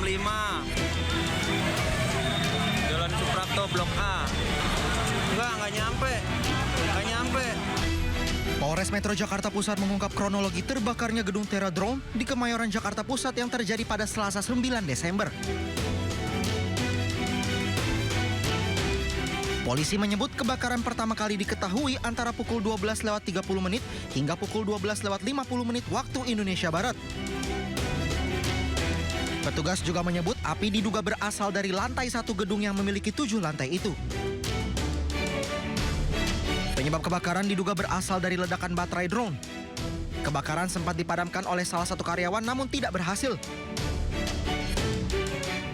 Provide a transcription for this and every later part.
5. Jalan Suprapto Blok A. Nggak nyampe. Polres Metro Jakarta Pusat mengungkap kronologi terbakarnya gedung Teradrone di Kemayoran, Jakarta Pusat yang terjadi pada Selasa 9 Desember. Polisi menyebut kebakaran pertama kali diketahui antara pukul 12.30 hingga pukul 12.50 waktu Indonesia Barat. Petugas juga menyebut api diduga berasal dari lantai 1 gedung yang memiliki 7 lantai itu. Penyebab kebakaran diduga berasal dari ledakan baterai drone. Kebakaran sempat dipadamkan oleh salah satu karyawan namun tidak berhasil.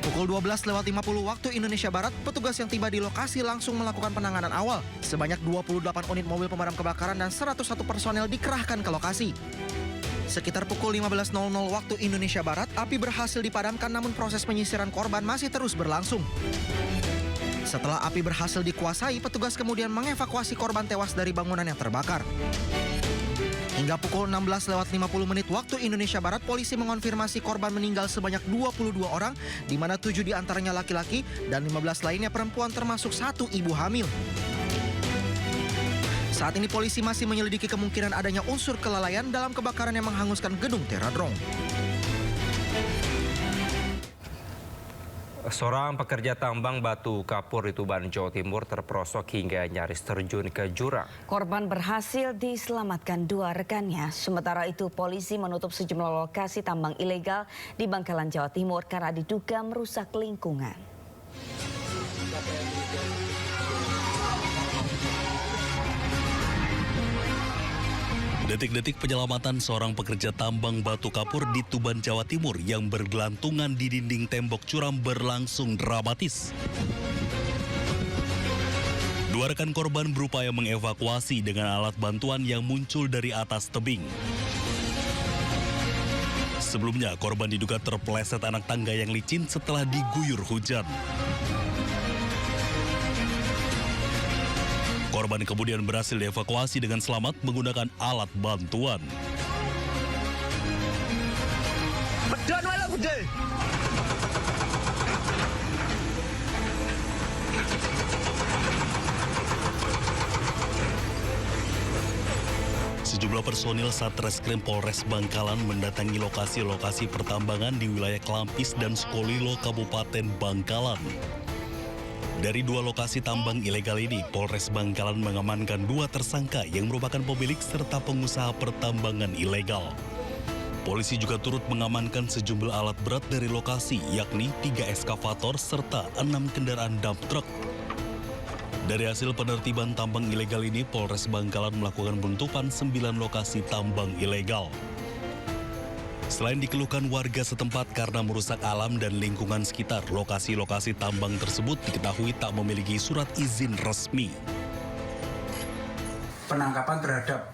Pukul 12.50 waktu Indonesia Barat, petugas yang tiba di lokasi langsung melakukan penanganan awal. Sebanyak 28 unit mobil pemadam kebakaran dan 101 personel dikerahkan ke lokasi. Sekitar pukul 15.00 waktu Indonesia Barat, api berhasil dipadamkan namun proses penyisiran korban masih terus berlangsung. Setelah api berhasil dikuasai, petugas kemudian mengevakuasi korban tewas dari bangunan yang terbakar. Hingga pukul 16.50 waktu Indonesia Barat, polisi mengonfirmasi korban meninggal sebanyak 22 orang, di mana 7 diantaranya laki-laki dan 15 lainnya perempuan termasuk 1 ibu hamil. Saat ini polisi masih menyelidiki kemungkinan adanya unsur kelalaian dalam kebakaran yang menghanguskan gedung Teradrone. Seorang pekerja tambang batu kapur di Tuban, Jawa Timur terperosok hingga nyaris terjun ke jurang. Korban berhasil diselamatkan 2 rekannya. Sementara itu polisi menutup sejumlah lokasi tambang ilegal di Bangkalan, Jawa Timur karena diduga merusak lingkungan. Detik-detik penyelamatan seorang pekerja tambang batu kapur di Tuban, Jawa Timur yang bergelantungan di dinding tembok curam berlangsung dramatis. 2 rekan korban berupaya mengevakuasi dengan alat bantuan yang muncul dari atas tebing. Sebelumnya, korban diduga terpeleset anak tangga yang licin setelah diguyur hujan. Korban kemudian berhasil dievakuasi dengan selamat menggunakan alat bantuan. Sejumlah personil Satreskrim Polres Bangkalan mendatangi lokasi-lokasi pertambangan di wilayah Klampis dan Sukolilo, Kabupaten Bangkalan. Dari 2 lokasi tambang ilegal ini, Polres Bangkalan mengamankan 2 tersangka yang merupakan pemilik serta pengusaha pertambangan ilegal. Polisi juga turut mengamankan sejumlah alat berat dari lokasi, yakni 3 eskavator serta 6 kendaraan dump truck. Dari hasil penertiban tambang ilegal ini, Polres Bangkalan melakukan penutupan 9 lokasi tambang ilegal. Selain dikeluhkan warga setempat karena merusak alam dan lingkungan sekitar, lokasi-lokasi tambang tersebut diketahui tak memiliki surat izin resmi. Penangkapan terhadap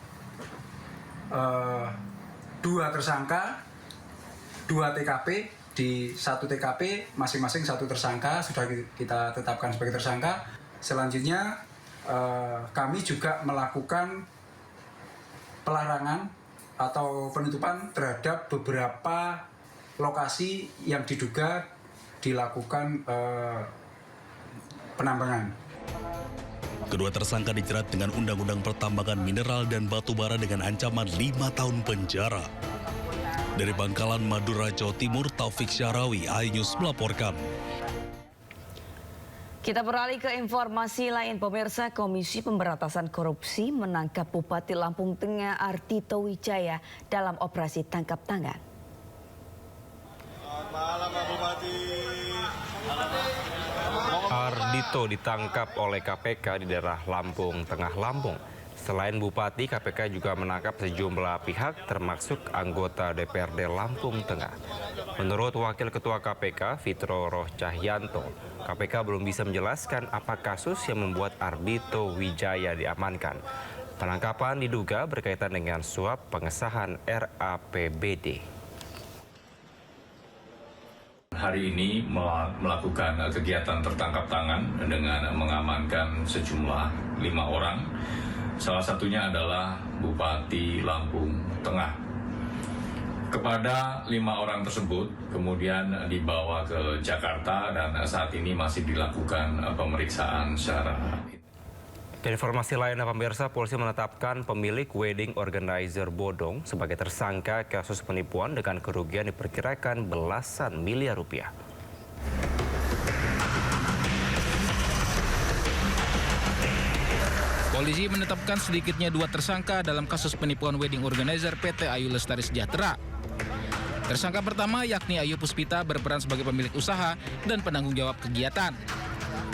2 tersangka, 2 TKP, di 1 TKP masing-masing 1 tersangka sudah kita tetapkan sebagai tersangka. Selanjutnya kami juga melakukan pelarangan atau penutupan terhadap beberapa lokasi yang diduga dilakukan penambangan. Kedua tersangka dijerat dengan Undang-Undang Pertambangan Mineral dan Batubara dengan ancaman 5 tahun penjara. Dari Bangkalan, Madura, Jawa Timur, Taufik Syarawi, iNews melaporkan. Kita beralih ke informasi lain, pemirsa. Komisi Pemberantasan Korupsi menangkap Bupati Lampung Tengah Ardhito Wijaya dalam operasi tangkap tangan. Selamat malam, Pak Bupati. Ardhito ditangkap oleh KPK di daerah Lampung Tengah, Lampung. Selain Bupati, KPK juga menangkap sejumlah pihak termasuk anggota DPRD Lampung Tengah. Menurut Wakil Ketua KPK, Fitro Roh Cahyanto, KPK belum bisa menjelaskan apa kasus yang membuat Ardhito Wijaya diamankan. Penangkapan diduga berkaitan dengan suap pengesahan RAPBD. Hari ini melakukan kegiatan tertangkap tangan dengan mengamankan sejumlah 5 orang. Salah satunya adalah Bupati Lampung Tengah. Kepada 5 orang tersebut kemudian dibawa ke Jakarta dan saat ini masih dilakukan pemeriksaan secara. Dan informasi lainnya pemirsa, polisi menetapkan pemilik wedding organizer bodong sebagai tersangka kasus penipuan dengan kerugian diperkirakan belasan miliar rupiah. Polisi menetapkan sedikitnya 2 tersangka dalam kasus penipuan wedding organizer PT Ayu Lestari Sejahtera. Tersangka pertama yakni Ayu Puspita berperan sebagai pemilik usaha dan penanggung jawab kegiatan.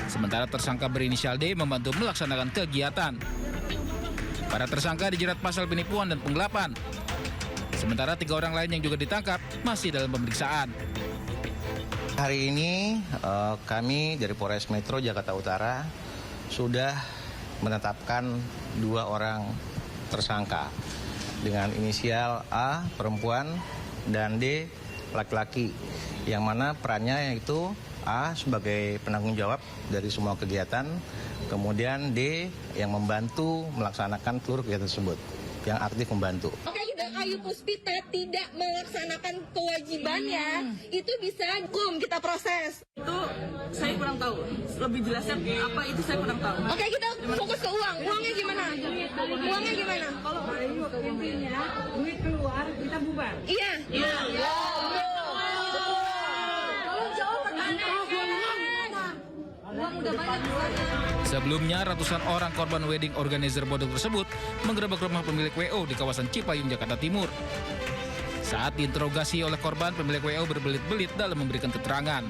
Sementara tersangka berinisial D membantu melaksanakan kegiatan. Para tersangka dijerat pasal penipuan dan penggelapan. Sementara 3 orang lain yang juga ditangkap masih dalam pemeriksaan. Hari ini kami dari Polres Metro Jakarta Utara sudah menetapkan 2 orang tersangka dengan inisial A perempuan dan D laki-laki, yang mana perannya yaitu A sebagai penanggung jawab dari semua kegiatan, kemudian D yang membantu melaksanakan seluruh kegiatan tersebut, yang aktif membantu. Oke, Ayu Puspita tidak melaksanakan kewajibannya, itu bisa hukum kita proses. Itu saya kurang tahu, lebih jelasnya apa itu saya kurang tahu. Oke, kita fokus ke uang. Uangnya gimana? Uangnya gimana? Kalau Ayu intinya duit keluar kita bubar. Iya. Sebelumnya, ratusan orang korban wedding organizer bodong tersebut menggerebek rumah pemilik WO di kawasan Cipayung, Jakarta Timur. Saat diinterogasi oleh korban, pemilik WO berbelit-belit dalam memberikan keterangan.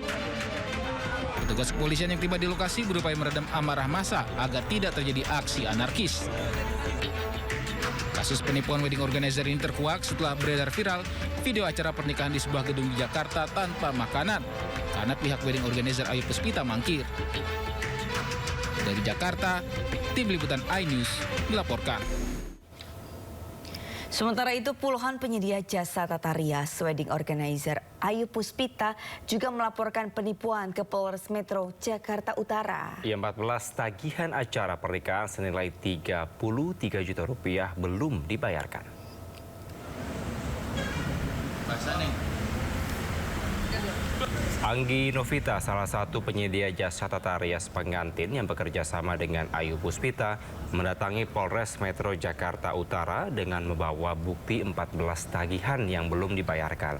Petugas kepolisian yang tiba di lokasi berupaya meredam amarah massa agar tidak terjadi aksi anarkis. Kasus penipuan wedding organizer ini terkuak setelah beredar viral video acara pernikahan di sebuah gedung di Jakarta tanpa makanan karena pihak wedding organizer Ayu Puspita mangkir. Dari Jakarta, tim liputan iNews melaporkan. Sementara itu, puluhan penyedia jasa tata rias wedding organizer Ayu Puspita juga melaporkan penipuan ke Polres Metro Jakarta Utara. 14 tagihan acara pernikahan senilai 33 juta rupiah belum dibayarkan. Anggi Novita, salah satu penyedia jasa tata rias pengantin yang bekerja sama dengan Ayu Puspita, mendatangi Polres Metro Jakarta Utara dengan membawa bukti 14 tagihan yang belum dibayarkan.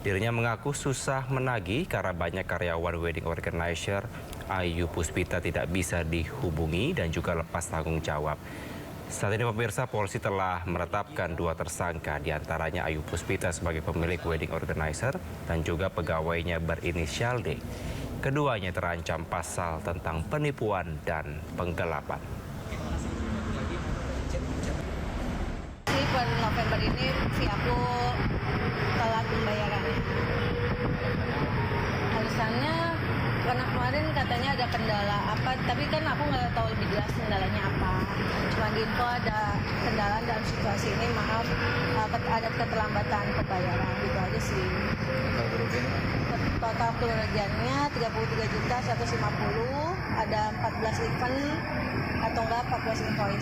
Dirinya mengaku susah menagih karena banyak karyawan wedding organizer Ayu Puspita tidak bisa dihubungi dan juga lepas tanggung jawab. Saat ini pemirsa, polisi telah menetapkan 2 tersangka, diantaranya Ayu Puspita sebagai pemilik wedding organizer dan juga pegawainya berinisial D. Keduanya terancam pasal tentang penipuan dan penggelapan. Per November ini si aku telat pembayarannya. Alasannya karena kemarin katanya ada kendala apa, tapi kan aku nggak tahu lebih jelas kendalanya apa. Cuma di info ada kendala dalam situasi ini, maaf ada keterlambatan pembayaran, gitu aja sih. Total kerugiannya 33.150.000, ada 14 event atau enggak 14 invoice.